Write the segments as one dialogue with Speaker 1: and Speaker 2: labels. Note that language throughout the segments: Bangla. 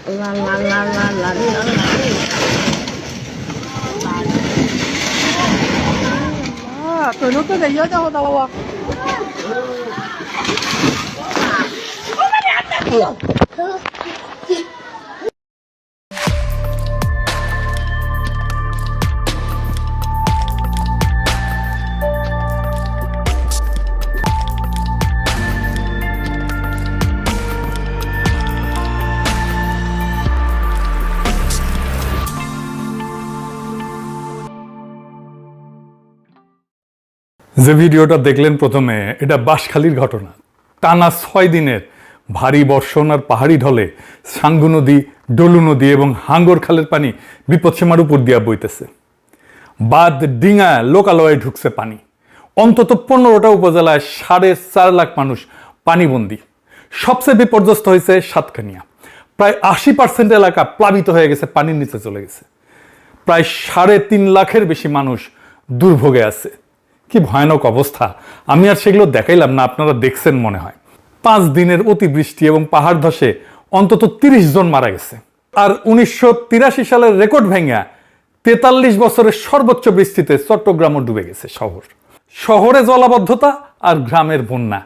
Speaker 1: La la la la la la la. Tôi lúc tôi để nhớ cho tao à.
Speaker 2: যে ভিডিওটা দেখলেন প্রথমে, এটা বাঁশখালীর ঘটনা। টানা 6 দিনের ভারী বর্ষণ আর পাহাড়ি ঢলে সাঙ্গু নদী, ডলু নদী এবং হাঙ্গর খালের পানি বিপদসীমার উপর দিয়া বইতেছে। বাঁধ, ডিঙা, লোকালয়ে ঢুকছে পানি। অন্তত 15টা উপজেলায় 4.5 লাখ মানুষ পানিবন্দী। সবচেয়ে বিপর্যস্ত হয়েছে সাতকানিয়া। প্রায় 80% এলাকা প্লাবিত হয়ে গেছে, পানির নিচে চলে গেছে। প্রায় 3.5 লাখের বেশি মানুষ দুর্ভোগে আছে। কি ভয়ানক অবস্থা! আমি আর সেগুলো দেখাইলাম না, আপনারা দেখছেন মনে হয়। 5 দিনের অতিবৃষ্টি এবং পাহাড় ধসে অন্তত 30 জন মারা গেছে। আর 1983 সালের রেকর্ড ভেঙে 43 বছরের সর্বোচ্চ বৃষ্টিতে চট্টগ্রামও ডুবে গেছে শহর। শহরে জলাবদ্ধতা আর গ্রামের বন্যা,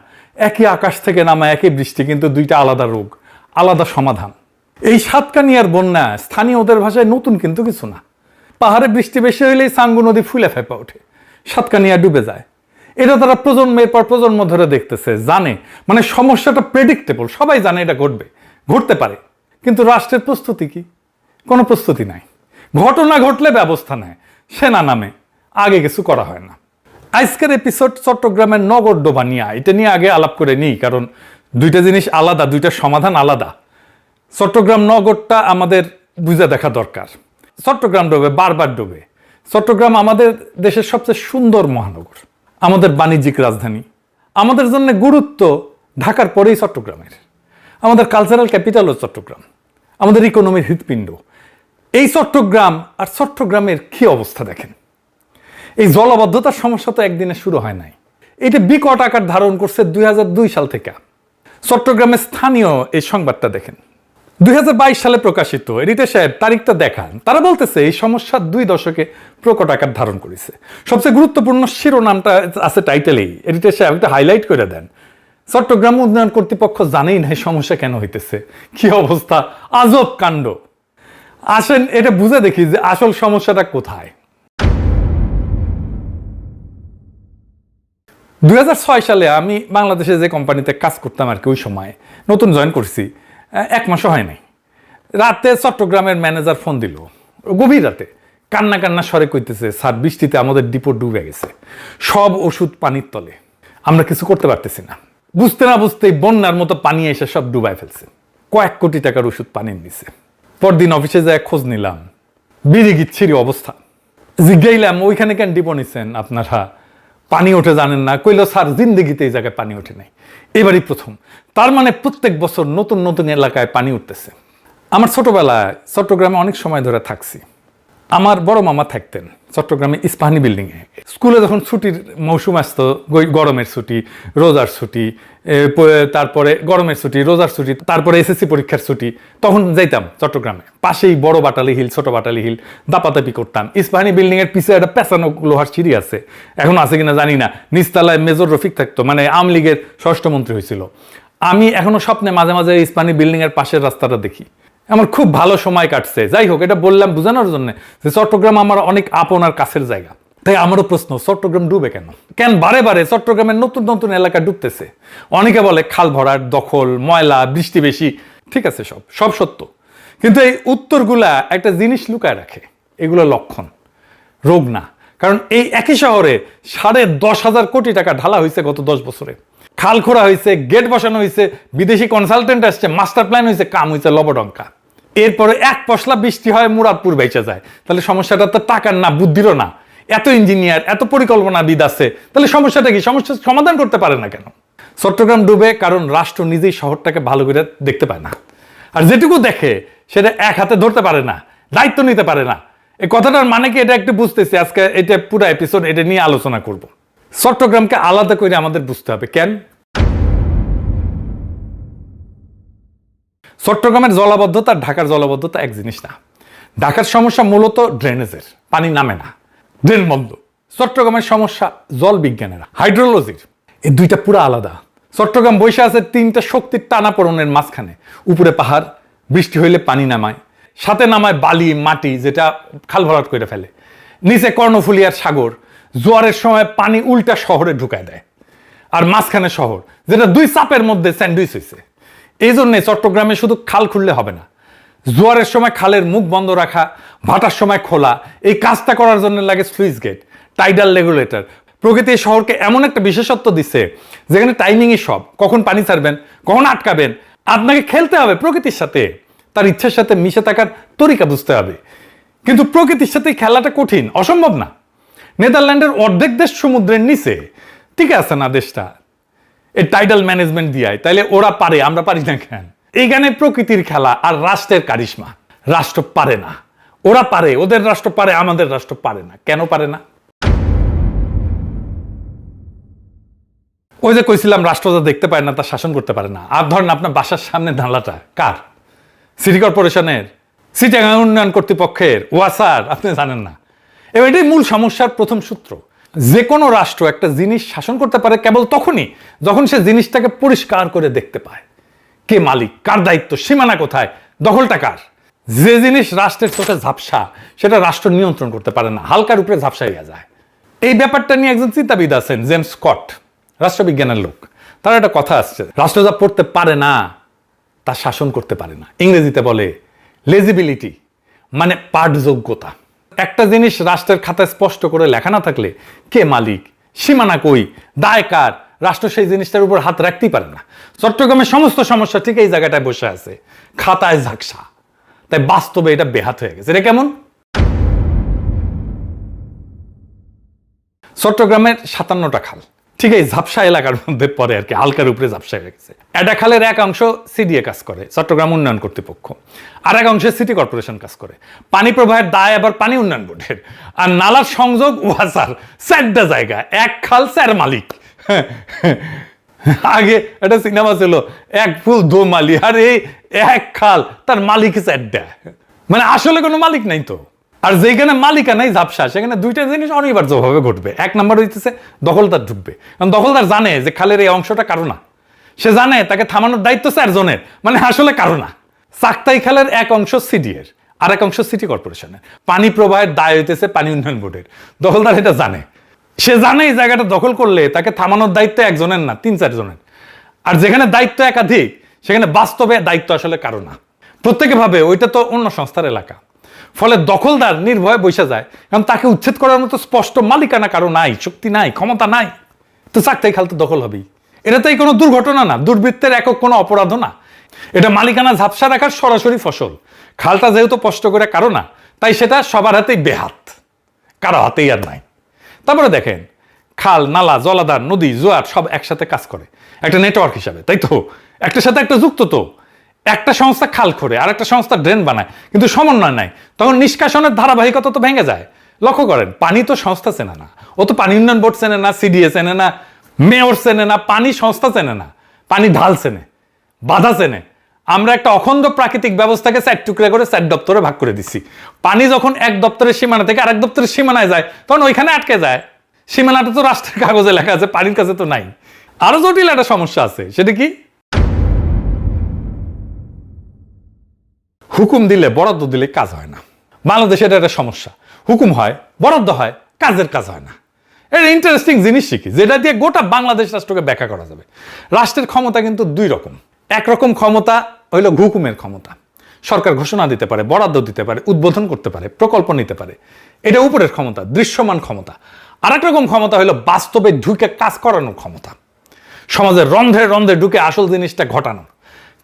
Speaker 2: একই আকাশ থেকে নামা একই বৃষ্টি, কিন্তু দুইটা আলাদা রোগ, আলাদা সমাধান। এই সাতকানিয়ার বন্যা স্থানীয়দের ভাষায় নতুন কিন্তু কিছু না। পাহাড়ে বৃষ্টি বেশি হইলেই সাঙ্গু নদী ফুলে ফেপে ওঠে, সাতকানিয়া ডুবে যায়। এটা তারা প্রজন্মের পর প্রজন্ম ধরে দেখতেছে, জানে, মানে সমস্যাটা প্রেডিক্টেবল, সবাই জানে এটা ঘটবে, ঘটতে পারে। কিন্তু রাষ্ট্রের প্রস্তুতি কি? কোনো প্রস্তুতি নাই। ঘটনা ঘটলে ব্যবস্থা নেয়, সেনা নামে, আগে কিছু করা হয় না। আজকের এপিসোড চট্টগ্রামের নগর ডোবা নিয়ে, এটা নিয়ে আগে আলাপ করে নিই, কারণ দুইটা জিনিস আলাদা, দুইটা সমাধান আলাদা। চট্টগ্রাম নগরটা আমাদের বুঝে দেখা দরকার। চট্টগ্রাম ডোবে, বারবার ডোবে। চট্টগ্রাম আমাদের দেশের সবচেয়ে সুন্দর মহানগর, আমাদের বাণিজ্যিক রাজধানী। আমাদের জন্য গুরুত্ব ঢাকার পরেই চট্টগ্রামের। আমাদের কালচারাল ক্যাপিটালও চট্টগ্রাম, আমাদের ইকোনমির হৃৎপিণ্ড। এই চট্টগ্রাম আর চট্টগ্রামের কি অবস্থা দেখেন। এই জলাবদ্ধতার সমস্যা তো একদিনে শুরু হয় নাই, এটা বিকট আকার ধারণ করছে 2002 সাল থেকে। চট্টগ্রামের স্থানীয় এই সংবাদটা দেখেন, 2022 সালে প্রকাশিত। এডিটর সাহেব তারিখটা দেখান। তারা বলতেছে এই সমস্যা 2 দশকে প্রকট আকার ধারণ করেছে। সবচেয়ে গুরুত্বপূর্ণ শিরোনামটা আছে টাইটেলেই। এডিটর সাহেব একটু হাইলাইট করে দেন। চট্টগ্রাম উন্নয়ন কর্তৃপক্ষ জানেই না এই সমস্যা কেন হইতেছে। কি অবস্থা, আজব কাণ্ড। আসেন এটা বুঝে দেখি যে আসল সমস্যাটা কোথায়। 2006 সালে আমি বাংলাদেশে যে কোম্পানিতে কাজ করতাম আর কি, ওই সময় নতুন জয়েন করছি, 1 মাসও হয় নাই। রাতে চট্টগ্রামের ম্যানেজার ফোন দিল, গভীর রাতে, কান্না কান্না স্বরে কইতেছে, স্যার বৃষ্টিতে আমাদের ডিপো ডুবে গেছে, সব ওষুধ পানির তলে, আমরা কিছু করতে পারতেছি না। বুঝতে না বুঝতেই বন্যার মতো পানি এসে সব ডুবাই ফেলছে। কয়েক কোটি টাকার ওষুধ পানির নিচে। পরদিন অফিসে যায় খোঁজ নিলাম, বিড়ি গিচ্ছিরি অবস্থা। জিজ্ঞাইলাম ওইখানে কেন ডিপো নিচ্ছেন আপনারা, পানি ওঠে জানেন না? কইল স্যার জিন্দেগিতে এই জায়গায় পানি ওঠে নাই, এবারই প্রথম। তার মানে প্রত্যেক বছর নতুন নতুন এলাকায় পানি উঠতেছে। আমার ছোটবেলায় চট্টগ্রামে অনেক সময় ধরে থাকছি। আমার বড় মামা থাকতেন চট্টগ্রামে ইস্পাহানি বিল্ডিংয়ে। স্কুলে যখন ছুটির মৌসুম আসতো, গরমের ছুটি, রোজার ছুটি, তারপরে গরমের ছুটি, রোজার ছুটি, তারপরে এসএসসি পরীক্ষার ছুটি, তখন যাইতাম চট্টগ্রামে। পাশেই বড় বাটালি হিল, ছোট বাটালি হিল, দাপাদাপি করতাম। ইস্পাহানি বিল্ডিং এর পিছিয়ে একটা পেঁচানো লোহার সিঁড়ি আছে, এখন আছে কিনা জানি না। নিচতলায় মেজর রফিক থাকতো, মানে আওয়ামী লীগের স্বরাষ্ট্রমন্ত্রী হয়েছিল। আমি এখনো স্বপ্নে মাঝে মাঝে ইস্পাহানি বিল্ডিং এর পাশের রাস্তাটা দেখি। আমার খুব ভালো সময় কাটছে। যাই হোক, এটা বললাম বোঝানোর জন্য যে চট্টগ্রাম আমার অনেক আপন আর কাছের জায়গা। তাই আমারও প্রশ্ন, চট্টগ্রাম ডুবে কেন? কেন বারে বারে চট্টগ্রামের নতুন নতুন এলাকা ডুবতেছে? অনেকে বলে খাল ভরাট, দখল, ময়লা, বৃষ্টি বেশি। ঠিক আছে, সব সত্য, কিন্তু এই উত্তরগুলা একটা জিনিস লুকায় রাখে। এগুলো লক্ষণ, রোগ না। কারণ এই একই শহরে 10,500 কোটি টাকা ঢালা হয়েছে গত 10 বছরে। খাল খোঁড়া হয়েছে, গেট বসানো হয়েছে, বিদেশি কনসালটেন্ট আসছে, মাস্টার প্ল্যান হয়েছে, কাম হয়েছে লবডঙ্কা। এরপরে এক পশলা বৃষ্টি হয়, মুরাদপুর বেঁচে যায়। তাহলে সমস্যাটা তো টাকার না, বুদ্ধিরও না। এত ইঞ্জিনিয়ার, এত পরিকল্পনাবিদ আছে, তাহলে সমস্যাটা কি? সমস্যার সমাধান করতে পারে না কেন? চট্টগ্রাম ডুবে কারণ রাষ্ট্র নিজেই শহরটাকে ভালো করে দেখতে পায় না। আর যেটুকু দেখে সেটা এক হাতে ধরতে পারে না, দায়িত্ব নিতে পারে না। এই কথাটার মানে কি, এটা একটু বুঝতেছি। আজকে এটা পুরো এপিসোড এটা নিয়ে আলোচনা করব। চট্টগ্রামকে আলাদা করে আমাদের বুঝতে হবে। কেন? চট্টগ্রামের জলাবদ্ধতা আর ঢাকার জলাবদ্ধতা এক জিনিস না। ঢাকার সমস্যা মূলত ড্রেনেজের, পানি নামে না, ড্রেন বন্ধ। চট্টগ্রামের সমস্যা জল বিজ্ঞানের, হাইড্রোলজির। এই দুইটা পুরো আলাদা। চট্টগ্রাম বসে আছে তিনটা শক্তির টানাপোড়েনের মাঝখানে। উপরে পাহাড়, বৃষ্টি হইলে পানি নামায়, সাথে নামায় বালি মাটি যেটা খাল ভরাট করে ফেলে। নিচে কর্ণফুলী আর সাগর, জোয়ারের সময় পানি উল্টা শহরে ঢুকায় দেয়। আর মাঝখানে শহর, যেটা দুই চাপের মধ্যে স্যান্ডউইচ হয়েছে। এই জন্যে চট্টগ্রামে শুধু খাল খুললে হবে না, জোয়ারের সময় খালের মুখ বন্ধ রাখা, ভাটার সময় খোলা, এই কাজটা করার জন্য লাগে স্লুইস গেট, টাইডাল রেগুলেটর। প্রকৃতি এই শহরকে এমন একটা বিশেষত্ব দিচ্ছে যেখানে টাইমিংই সব। কখন পানি ছাড়বেন, কখন আটকাবেন, আপনাকে খেলতে হবে প্রকৃতির সাথে, তার ইচ্ছার সাথে মিশে থাকার তরিকা বুঝতে হবে। কিন্তু প্রকৃতির সাথে খেলাটা কঠিন, অসম্ভব না। নেদারল্যান্ডের অর্ধেক দেশ সমুদ্রের নিচে, ঠিক আছে না দেশটা, এই টাইডাল ম্যানেজমেন্ট দিয়ায়, তাইলে ওরা পারে, আমরা পারি না কেন? এইখানে প্রকৃতির খেলা আর রাষ্ট্রের কারিশমা। রাষ্ট্র পারে না, ওরা পারে, ওদের রাষ্ট্র পারে, আমাদের রাষ্ট্র পারে না। কেন পারে না? ওই যে কইছিলাম রাষ্ট্র যা দেখতে পায় না তা শাসন করতে পারে না। আর ধরেন আপনার বাসার সামনে নালাটা কার? সিটি কর্পোরেশনের, চিটাগাং উন্নয়ন কর্তৃপক্ষের, ওয়াসার, আপনি জানেন না। এবার এটাই মূল সমস্যার প্রথম সূত্র। যে কোনো রাষ্ট্র একটা জিনিস শাসন করতে পারে কেবল তখনই যখন সে জিনিসটাকে পরিষ্কার করে দেখতে পায়। কে মালিক, কার দায়িত্ব, সীমানা কোথায়, দখলটা কার। যে জিনিস রাষ্ট্রের চোখে ঝাপসা সেটা রাষ্ট্র নিয়ন্ত্রণ করতে পারে না, হালকার উপরে ঝাপসাইয়া যায়। এই ব্যাপারটা নিয়ে একজন চিন্তাবিদ আছেন, জেমস স্কট, রাষ্ট্রবিজ্ঞানের লোক। তার একটা কথা আসছে, রাষ্ট্র যা পড়তে পারে না তা শাসন করতে পারে না। ইংরেজিতে বলে লেজিবিলিটি, মানে পাঠযোগ্যতা। একটা জিনিস রাষ্ট্রের খাতায় স্পষ্ট করে লেখা না থাকলে কে মালিক, সীমানা কই, দায় কার, রাষ্ট্র সেই জিনিসটার উপর হাত রাখতেই পারে না। চট্টগ্রামের সমস্ত সমস্যা ঠিক এই জায়গাটায় বসে আছে, খাতায় ঝাকসা। তাই বাস্তবে এটা বেহাত হয়ে গেছে। এটা কেমন? চট্টগ্রামের 57টা খাল ঠিক এই ঝাপসা এলাকার মধ্যে পড়ে আর কি, হালকার উপরে ঝাপসা হয়ে গেছে। একটা খালের এক অংশ সিডিএ কাজ করে, চট্টগ্রাম উন্নয়ন কর্তৃপক্ষ, আর এক অংশে সিটি কর্পোরেশন কাজ করে। পানি প্রবাহের দায় আবার পানি উন্নয়ন বোর্ডের। আর নালার সংযোগ ওয়াসার। 4টা জায়গা, এক খাল 4 মালিক। আগে একটা সিনেমা ছিল, এক ফুল দো মালি, আর এই এক খাল তার মালিক 4টা। মানে আসলে কোনো মালিক নাই তো। আর যেখানে মালিকানাই ঝাপসা সেখানে দুইটা জিনিস অনিবার্যভাবে ঘটবে। এক নাম্বার হইতেছে দখলদার ঢুকবে, কারণ দখলদার জানে যে খালের এই অংশটা কারো না। সে জানে তাকে থামানোর দায়িত্ব 4 জনের, মানে আসলে কারো না। চাকতাই খালের এক অংশ সিডিএর, আর এক অংশ সিটি কর্পোরেশনের। পানি প্রবাহের দায় হইতেছে পানি উন্নয়ন বোর্ডের। দখলদার এটা জানে, সে জানে এই জায়গাটা দখল করলে তাকে থামানোর দায়িত্ব 1 জনের না, 3-4 জনের। আর যেখানে দায়িত্ব একাধিক সেখানে বাস্তবে দায়িত্ব আসলে কারো না। প্রত্যেকে ভাবে ওইটা তো অন্য সংস্থার এলাকা। ফলে দখলদার নির্ভয়ে বসে যায়, কারণ তাকে উচ্ছেদ করার মতো স্পষ্ট মালিকানা কারো নাই, শক্তি নাই, ক্ষমতা নাই। তো চাকতাই খাল তো দখল হবেই। এটা তো কোনো দুর্ঘটনা না, দুর্বৃত্তের একক কোনো অপরাধও না। এটা মালিকানা ঝাপসা রাখার সরাসরি ফসল। খালটা যেহেতু স্পষ্ট করে কারো না, তাই সেটা সবার হাতেই বেহাত, কারো হাতেই আর নাই। তারপরে দেখেন, খাল, নালা, জলাধার, নদী, জোয়ার সব একসাথে কাজ করে একটা নেটওয়ার্ক হিসাবে, তাই তো? একটার সাথে একটা যুক্ত তো। একটা সংস্থা খাল খোঁড়ে আর একটা সংস্থা ড্রেন বানায়, কিন্তু সমন্বয় নাই, তখন নিষ্কাশনের ধারাবাহিকতা তো ভেঙে যায়। লক্ষ্য করেন, পানি তো সংস্থা চেনে না, ও তো পানি উন্নয়ন বোর্ড চেনে না, সিডিএ চেনে না, মেয়র চেনে না, পানি সংস্থা চেনে না, পানি ঢাল চেনে, বাধা চেনে। আমরা একটা অখণ্ড প্রাকৃতিক ব্যবস্থাকে 4 টুকরা করে 4 দপ্তরে ভাগ করে দিচ্ছি। পানি যখন এক দপ্তরের সীমানা থেকে আরেক দপ্তরের সীমানায় যায় তখন ওইখানে আটকে যায়। সীমানাটা তো রাষ্ট্রের কাগজে লেখা আছে, পানির কাছে তো নাই। আরো জটিল একটা সমস্যা আছে, সেটা কি? হুকুম দিলে, বরাদ্দ দিলে কাজ হয় না। বাংলাদেশে এটা একটা সমস্যা। হুকুম হয়, বরাদ্দ হয়, কাজের কাজ হয় না। এটা ইন্টারেস্টিং জিনিস শিখি, যেটা দিয়ে গোটা বাংলাদেশ রাষ্ট্রকে ব্যাখ্যা করা যাবে। রাষ্ট্রের ক্ষমতা কিন্তু 2 রকম। একরকম ক্ষমতা হইল হুকুমের ক্ষমতা। সরকার ঘোষণা দিতে পারে, বরাদ্দ দিতে পারে, উদ্বোধন করতে পারে, প্রকল্প নিতে পারে, এটা উপরের ক্ষমতা, দৃশ্যমান ক্ষমতা। আর এক রকম ক্ষমতা হইল বাস্তবে ঢুকে কাজ করানোর ক্ষমতা, সমাজের রন্ধ্রে রন্ধ্রে ঢুকে আসল জিনিসটা ঘটানোর।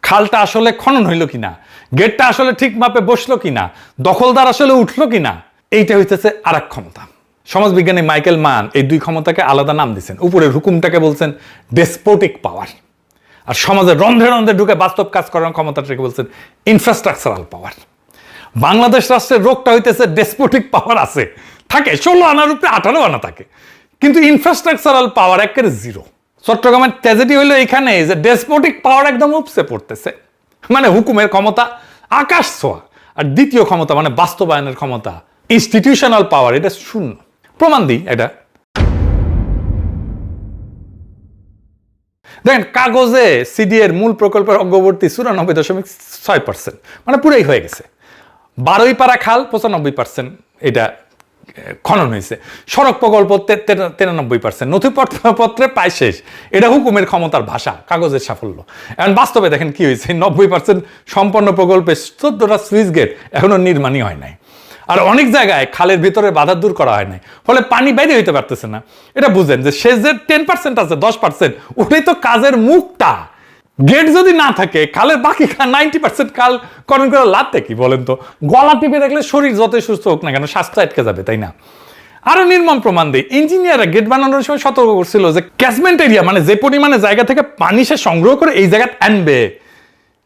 Speaker 2: খালটা আসলে খনন হইল কিনা, গেটটা আসলে ঠিক মাপে বসলো কিনা, দখলদার আসলে উঠলো কিনা, এইটা হইতেছে আর এক ক্ষমতা। সমাজবিজ্ঞানী মাইকেল মান এই 2 ক্ষমতাকে আলাদা নাম দিচ্ছেন। উপরের হুকুমটাকে বলছেন ডেসপোটিক পাওয়ার, আর সমাজের রন্ধ্রে রন্ধ্রে ঢুকে বাস্তব কাজ করার ক্ষমতাটাকে বলছেন ইনফ্রাস্ট্রাকচারাল পাওয়ার। বাংলাদেশ রাষ্ট্রের রোগটা হইতেছে ডেসপোটিক পাওয়ার আছে, থাকে 16 আনার উপরে 18 আনা থাকে, কিন্তু ইনফ্রাস্ট্রাকচারাল পাওয়ার একেবারে 0। চট্টগ্রামের ট্র্যাজেডি হইলো এখানে যে ডেসপোটিক পাওয়ার একদম উপসে পড়তেছে। মানে হুকুমের ক্ষমতা আকাশ ছোঁয়া, আর দ্বিতীয় ক্ষমতা মানে বাস্তবায়নের ক্ষমতা, ইনস্টিটিউশনাল পাওয়ার, এটা শূন্য। প্রমাণ দিই এটা। দেখেন, কাগজে সিডি এর মূল প্রকল্পের অগ্রবর্তী 94.6%, মানে পুরাই হয়ে গেছে। 12 পারা খাল 95% এটা খনন হয়েছে। সড়ক প্রকল্প 93%, নথিপত্রে প্রায় শেষ। এটা হুকুমের ক্ষমতার ভাষা, কাগজের সাফল্য। এখন বাস্তবে দেখেন কি হয়েছে, 90% সম্পন্ন প্রকল্পে 14টা সুইচ গেট এখনো নির্মাণই হয় নাই। আর অনেক জায়গায় খালের ভিতরে বাধা দূর করা হয় নাই, ফলে পানি বাইরে হইতে পারতেছে না। এটা বুঝেন যে শেষ যে 10% আছে, 10%, ওটাই তো কাজের মুখটা। গেট যদি না থাকে, খালের বাকি 90% খাল খনন করে লাভটা কি বলেন তো? গলা টিপে রাখলে শরীর যতই সুস্থ হোক না কেন, স্বাস্থ্য আটকে যাবে, তাই না? আরো নির্মম প্রমাণ দেয়, ইঞ্জিনিয়াররা গেট বানানোর সময় সতর্ক করছিল যে ক্যাচমেন্ট এরিয়া, মানে যে পরিমাণে জায়গা থেকে পানি সে সংগ্রহ করে এই জায়গায় আনবে,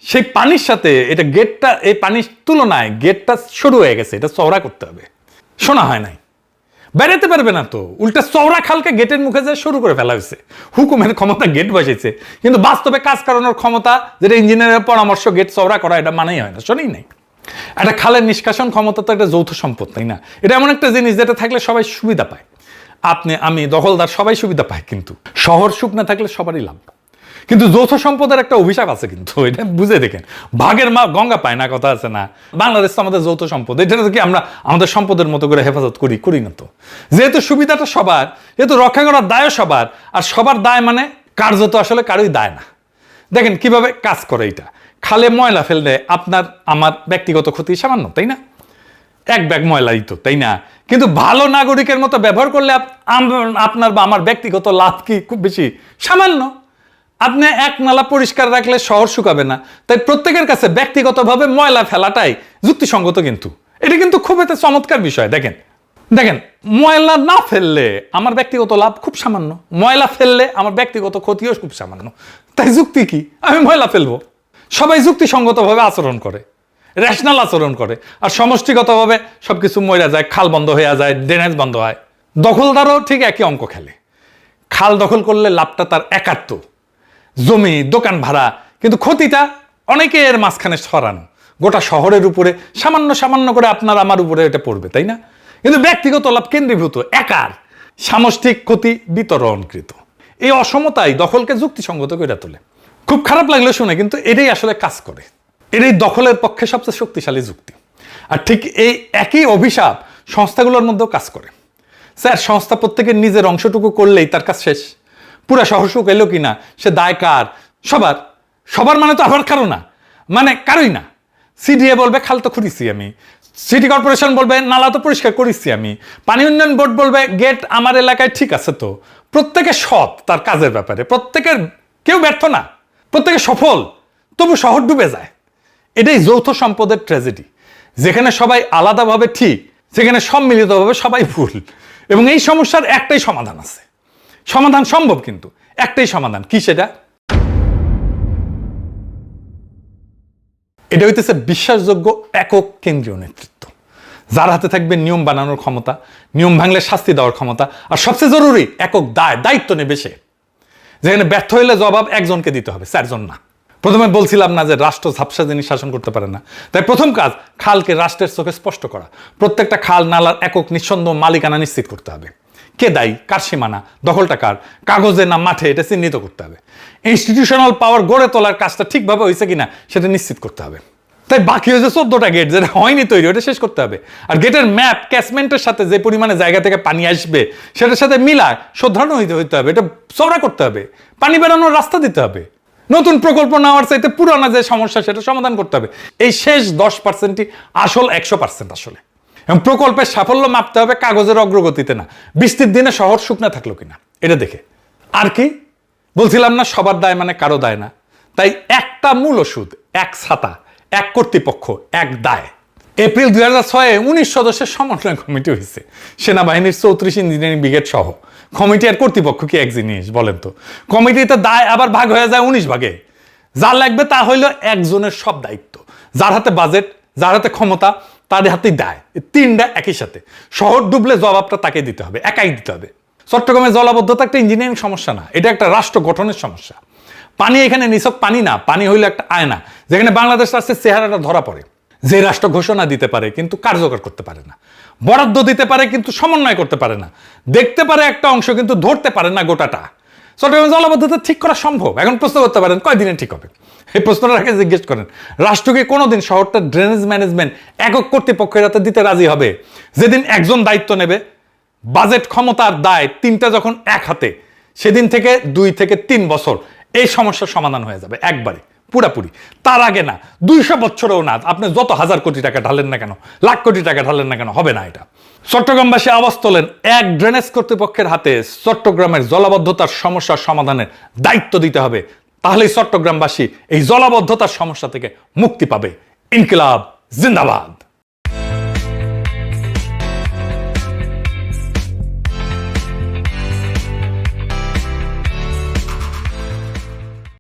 Speaker 2: সেই পানির সাথে এটা গেটটা, এই পানির তুলনায় গেটটা শুরু হয়ে গেছে, এটা চওড়া করতে হবে। শোনা হয় নাই, বেড়াতে পারবে না তো, উল্টা চওড়া খালকে গেটের মুখে যায় শুরু করে ফেলা হয়েছে। হুকুমের ক্ষমতা গেট বসেছে, কিন্তু বাস্তবে কাজ করানোর ক্ষমতা, যেটা ইঞ্জিনিয়ারের পরামর্শ গেট চওড়া করা, এটা মানেই হয় না, শোনেই নাই। একটা খালের নিষ্কাশন ক্ষমতা তো একটা যৌথ সম্পদ, তাই না? এটা এমন একটা জিনিস যেটা থাকলে সবাই সুবিধা পায়। আপনি, আমি, দখলদার সবাই সুবিধা পায়, কিন্তু শহর সুখ না থাকলে সবারই লাভ। কিন্তু যৌথ সম্পদের একটা অভিশাপ আছে, কিন্তু এটা বুঝে দেখেন। ভাগের মা গঙ্গা পায় না, কথা আছে না? বাংলাদেশ তো আমাদের যৌথ সম্পদ, এটা কি আমরা আমাদের সম্পদের মতো করে হেফাজত করি না তো? যেহেতু সুবিধাটা সবার, যেহেতু রক্ষা করার দায়ও সবার, আর সবার দায় মানে কার্যত আসলে কারোই দায় না। দেখেন কিভাবে কাজ করে এটা। খালে ময়লা ফেললে আপনার আমার ব্যক্তিগত ক্ষতি সামান্য, তাই না? এক ব্যাগ ময়লাই তো, তাই না? কিন্তু ভালো নাগরিকের মতো ব্যবহার করলে আপনার বা আমার ব্যক্তিগত লাভ কি খুব বেশি? সামান্য। আপনি এক নালা পরিষ্কার রাখলে শহর শুকাবে না, তাই প্রত্যেকের কাছে ব্যক্তিগতভাবে ময়লা ফেলাটাই যুক্তিসঙ্গত। কিন্তু এটা কিন্তু খুব একটা চমৎকার বিষয়। দেখেন দেখেন ময়লা না ফেললে আমার ব্যক্তিগত লাভ খুব সামান্য, ময়লা ফেললে আমার ব্যক্তিগত ক্ষতিও খুব সামান্য। তাই যুক্তি কি? আমি ময়লা ফেলবো। সবাই যুক্তিসঙ্গতভাবে আচরণ করে, রেশনাল আচরণ করে, আর সমষ্টিগতভাবে সবকিছু মরে যায়, খাল বন্ধ হয়ে যায়, ড্রেনেজ বন্ধ হয়। দখলদারও ঠিক একই অঙ্ক খেলে। খাল দখল করলে লাভটা তার একাত্ম, জমি, দোকান ভাড়া, কিন্তু ক্ষতিটা অনেকের মাঝখানে সরানো, গোটা শহরের উপরে সামান্য সামান্য করে আপনার আমার উপরে এটা পড়বে, তাই না? কিন্তু ব্যক্তিগত লাভ কেন্দ্রীভূত, একার, সামষ্টিক ক্ষতি বিতরণকৃত। এই অসমতাই দখলকে যুক্তিসঙ্গত করে তোলে। খুব খারাপ লাগলো শুনে, কিন্তু এটাই আসলে কাজ করে। এটাই দখলের পক্ষে সবচেয়ে শক্তিশালী যুক্তি। আর ঠিক এই একই অভিশাপ সংস্থাগুলোর মধ্যেও কাজ করে। স্যার, সংস্থা প্রত্যেকের নিজের অংশটুকু করলেই তার কাজ শেষ। পুরা শহর সুখ এলো কিনা সে দায় কার? সবার। সবার মানে তো আবার কারো না, মানে কারোই না। সিডিএ বলবে খাল তো খুঁড়িছি আমি, সিটি কর্পোরেশন বলবে নালা তো পরিষ্কার করেছি আমি, পানি উন্নয়ন বোর্ড বলবে গেট আমার এলাকায় ঠিক আছে। তো প্রত্যেকে সৎ তার কাজের ব্যাপারে, প্রত্যেকের, কেউ ব্যর্থ না, প্রত্যেকে সফল, তবু শহর ডুবে যায়। এটাই যৌথ সম্পদের ট্র্যাজেডি। যেখানে সবাই আলাদাভাবে ঠিক, সেখানে সম্মিলিতভাবে সবাই ভুল। এবং এই সমস্যার একটাই সমাধান আছে, সমাধান সম্ভব, কিন্তু একটাই সমাধান। কি সেটা? এটা হইতেছে বিশ্বাসযোগ্য একক কেন্দ্রীয় নেতৃত্ব, যার হাতে থাকবে নিয়ম বানানোর ক্ষমতা, নিয়ম ভাঙলে শাস্তি দেওয়ার ক্ষমতা, আর সবচেয়ে জরুরি একক দায়িত্ব নেবে সে। যেখানে ব্যর্থ হইলে জবাব একজনকে দিতে হবে, 4 জন না। প্রথমে বলছিলাম না যে রাষ্ট্র ঝাপসা জিনিস শাসন করতে পারে না। তাই প্রথম কাজ খালকে রাষ্ট্রের চোখে স্পষ্ট করা। প্রত্যেকটা খাল নালার একক নিঃসন্দেহ মালিকানা নিশ্চিত করতে হবে। কে দায়ী, কার সীমানা, দখলটা কার, কাগজে না মাঠে, এটা চিহ্নিত করতে হবে। ইনস্টিটিউশনাল পাওয়ার গড়ে তোলার কাজটা ঠিকভাবে হয়েছে কিনা সেটা নিশ্চিত করতে হবে। তাই বাকি হয়েছে 14টা গেট, যেটা হয়নি তৈরি, ওটা শেষ করতে হবে। আর গেটের ম্যাপ ক্যাচমেন্টের সাথে যে পরিমাণে জায়গা থেকে পানি আসবে সেটার সাথে মিলায় শোধরানো হইতে হবে, এটা চওড়া করতে হবে, পানি বেরোনোর রাস্তা দিতে হবে। নতুন প্রকল্প নেওয়ার চাইতে পুরানা যে সমস্যা সেটা সমাধান করতে হবে। এই শেষ 10%ই আসল 100% আসলে। এবং প্রকল্পের সাফল্য মাপতে হবে কাগজের অগ্রগতিতে না, বৃষ্টির দিনে শহর শুকনা থাকলো কিনা এটা দেখে। আর কি বলছিলাম না, সবার দায় মানে কারো দায় না। তাই একটা মূল ওষুধ, এক ছাতা, এক কর্তৃপক্ষ, এক দায়। এপ্রিল 2006-এ 19 সদস্যের সমন্বয় কমিটি হয়েছে, সেনাবাহিনীর 34 ইঞ্জিনিয়ারিং ব্রিগেড সহ। কমিটি আর কর্তৃপক্ষ কি এক জিনিস বলেন তো? কমিটিতে দায় আবার ভাগ হয়ে যায় 19 ভাগে। যা লাগবে তা হইল একজনের সব দায়িত্ব, যার হাতে বাজেট, যার হাতে ক্ষমতা, তার হাতেই দায়। 3টা একই সাথে। শহর ডুবলে জবাবটা তাকে দিতে হবে, একাই দিতে হবে। চট্টগ্রামে জলাবদ্ধতা একটা ইঞ্জিনিয়ারিং সমস্যা না, এটা একটা রাষ্ট্র গঠনের সমস্যা। পানি এখানে নিছক পানি না, পানি হইল একটা আয়না, যেখানে বাংলাদেশ রাষ্ট্রের চেহারাটা ধরা পড়ে। যে রাষ্ট্র ঘোষণা দিতে পারে কিন্তু কার্যকর করতে পারে না, বরাদ্দ দিতে পারে কিন্তু সমন্বয় করতে পারে না, দেখতে পারে একটা অংশ কিন্তু ধরতে পারে না গোটাটা। চট্টগ্রামের জলাবদ্ধতা ঠিক করা সম্ভব? এখন প্রশ্ন করতে পারেন কয়দিনে ঠিক হবে? এই প্রশ্নটা আগে জিজ্ঞেস করেন। রাষ্ট্রকে কোনোদিন শহরটা ড্রেনেজ ম্যানেজমেন্ট একক কর্তৃপক্ষের হাতে দিতে রাজি হবে? যেদিন একজন দায়িত্ব নেবে, বাজেট ক্ষমতার দায় তিনটা যখন এক হাতে, সেদিন থেকে 2 থেকে 3 বছর এই সমস্যার সমাধান হয়ে যাবে একবারে পুরাপুরি। তার আগে না, 200 বছরেও না। আপনি যত হাজার কোটি টাকা ঢালেন না কেন, লাখ কোটি টাকা ঢালেন না কেন, হবে না এটা। চট্টগ্রামবাসী আওয়াজ তোলেন, এক ড্রেনেজ কর্তৃপক্ষের হাতে চট্টগ্রামের জলাবদ্ধতার সমস্যার সমাধানের দায়িত্ব দিতে হবে। তাহলেই চট্টগ্রামবাসী এই জলাবদ্ধতার সমস্যা থেকে মুক্তি পাবে। ইনকিলাব জিন্দাবাদ।